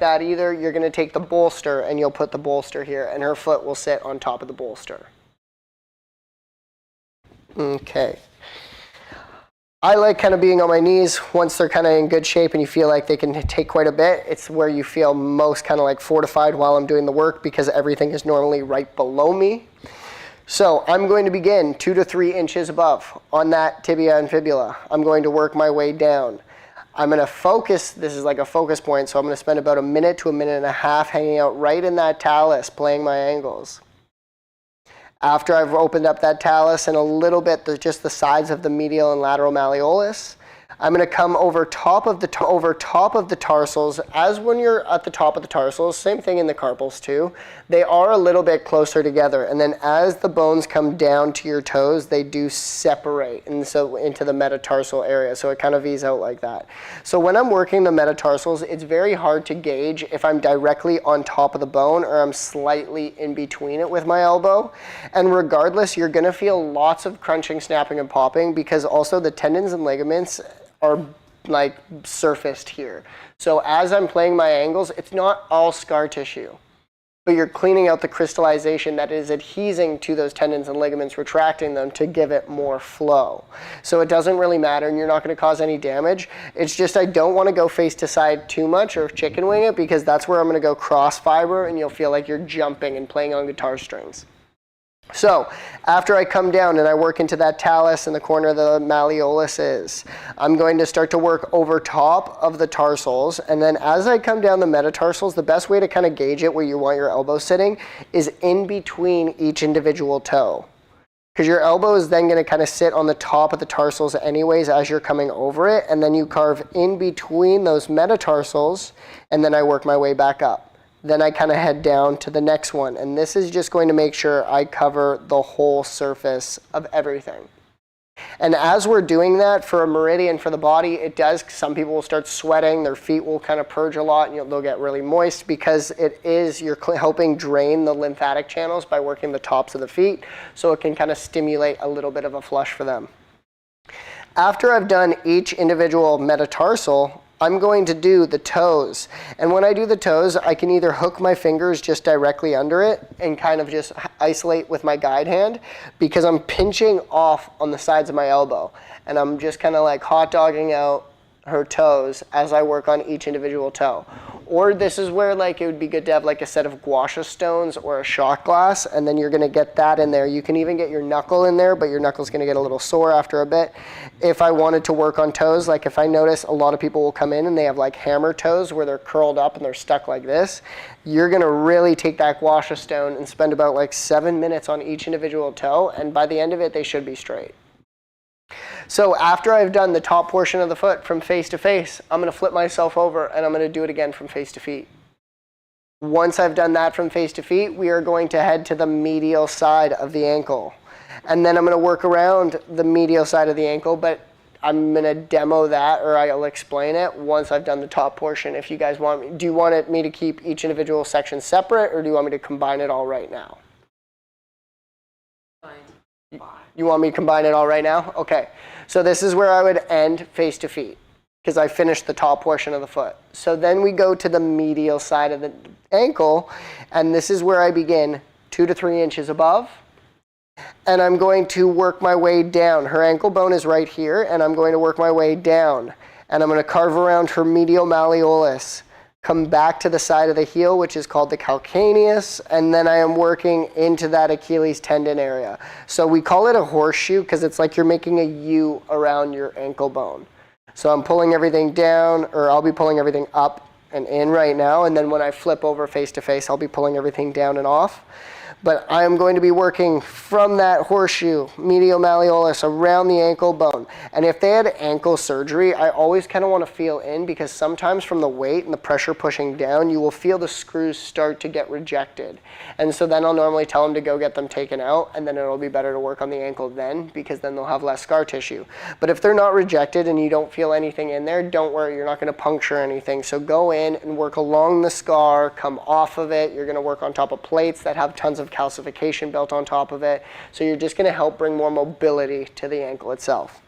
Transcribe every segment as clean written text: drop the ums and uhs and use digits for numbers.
that either. You're going to take the bolster and you'll put the bolster here, and her foot will sit on top of the bolster. Okay. I like kind of being on my knees once they're kind of in good shape and you feel like they can take quite a bit. It's where you feel most kind of like fortified while I'm doing the work, because everything is normally right below me. So I'm going to begin 2 to 3 inches above on that tibia and fibula. I'm going to work my way down. I'm going to focus, this is like a focus point, so I'm going to spend about 1 minute to 1.5 minutes hanging out right in that talus, playing my angles. After I've opened up that talus and a little bit, just the sides of the medial and lateral malleolus, I'm going to come over top of the tarsals. As when you're at the top of the tarsals, same thing in the carpals too, they are a little bit closer together. And then as the bones come down to your toes, they do separate, and so into the metatarsal area. So it kind of V's out like that. So when I'm working the metatarsals, it's very hard to gauge if I'm directly on top of the bone or I'm slightly in between it with my elbow. And regardless, you're going to feel lots of crunching, snapping, and popping, because also the tendons and ligaments are like surfaced here. So as I'm playing my angles, it's not all scar tissue, but you're cleaning out the crystallization that is adhesing to those tendons and ligaments, retracting them to give it more flow. So it doesn't really matter, and you're not going to cause any damage. It's just I don't want to go face to side too much or chicken wing it, because that's where I'm going to go cross fiber and you'll feel like you're jumping and playing on guitar strings. So after I come down and I work into that talus in the corner of the malleolus is, I'm going to start to work over top of the tarsals. And then as I come down the metatarsals, the best way to kind of gauge it where you want your elbow sitting is in between each individual toe. Because your elbow is then going to kind of sit on the top of the tarsals anyways as you're coming over it. And then you carve in between those metatarsals, and then I work my way back up. Then I kind of head down to the next one. And this is just going to make sure I cover the whole surface of everything. And as we're doing that for a meridian for the body, it does, some people will start sweating, their feet will kind of purge a lot, and they'll get really moist, because it is, you're helping drain the lymphatic channels by working the tops of the feet, so it can kind of stimulate a little bit of a flush for them. After I've done each individual metatarsal, I'm going to do the toes. And when I do the toes, I can either hook my fingers just directly under it and kind of just isolate with my guide hand, because I'm pinching off on the sides of my elbow. And I'm just kind of like hot dogging out her toes as I work on each individual toe. Or this is where like it would be good to have like a set of gua sha stones or a shot glass, and then you're going to get that in there. You can even get your knuckle in there, but your knuckle's going to get a little sore after a bit. If I wanted to work on toes, like if I notice a lot of people will come in and they have like hammer toes where they're curled up and they're stuck like this, you're going to really take that gua sha stone and spend about like 7 minutes on each individual toe, and by the end of it they should be straight. So after I've done the top portion of the foot from face to face, I'm going to flip myself over and I'm going to do it again from face to feet. Once I've done that from face to feet, we are going to head to the medial side of the ankle. And then I'm going to work around the medial side of the ankle, but I'm going to demo that, or I'll explain it once I've done the top portion. If you guys want me, do you want me to keep each individual section separate, or do you want me to combine it all right now? You want me to combine it all right now? Okay. So this is where I would end face to feet, because I finished the top portion of the foot. So then we go to the medial side of the ankle, and this is where I begin 2 to 3 inches above. And I'm going to work my way down. Her ankle bone is right here, and I'm going to work my way down. And I'm going to carve around her medial malleolus. Come back to the side of the heel, which is called the calcaneus, and then I am working into that Achilles tendon area. So we call it a horseshoe because it's like you're making a U around your ankle bone. So I'm pulling everything down, or I'll be pulling everything up and in right now, and then when I flip over face to face, I'll be pulling everything down and off. But I am going to be working from that horseshoe, medial malleolus, around the ankle bone. And if they had ankle surgery, I always kind of want to feel in, because sometimes from the weight and the pressure pushing down, you will feel the screws start to get rejected. And so then I'll normally tell them to go get them taken out, and then it'll be better to work on the ankle then, because then they'll have less scar tissue. But if they're not rejected and you don't feel anything in there, don't worry, you're not going to puncture anything. So go in and work along the scar, come off of it. You're going to work on top of plates that have tons of calcification built on top of it. So you're just going to help bring more mobility to the ankle itself.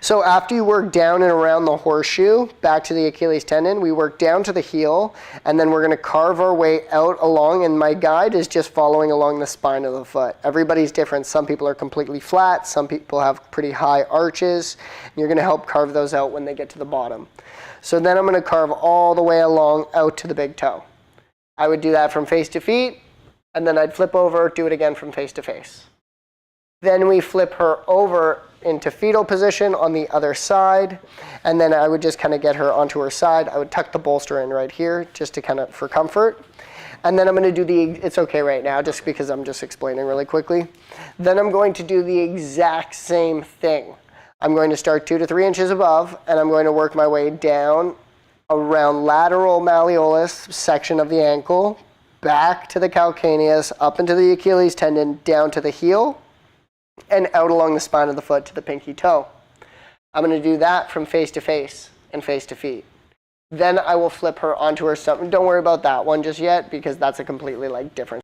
So after you work down and around the horseshoe, back to the Achilles tendon, we work down to the heel, and then we're going to carve our way out along, and my guide is just following along the spine of the foot. Everybody's different. Some people are completely flat. Some people have pretty high arches. And you're going to help carve those out when they get to the bottom. So then I'm going to carve all the way along out to the big toe. I would do that from face to feet, and then I'd flip over, do it again from face to face. Then we flip her over into fetal position on the other side, and then I would just kind of get her onto her side. I would tuck the bolster in right here just to kind of for comfort. And then I'm going to do it's okay right now just because I'm just explaining really quickly. Then I'm going to do the exact same thing. I'm going to start 2 to 3 inches above, and I'm going to work my way down around lateral malleolus section of the ankle, back to the calcaneus, up into the Achilles tendon, down to the heel, and out along the spine of the foot to the pinky toe. I'm going to do that from face to face and face to feet. Then I will flip her onto her stomach. Don't worry about that one just yet because that's a completely different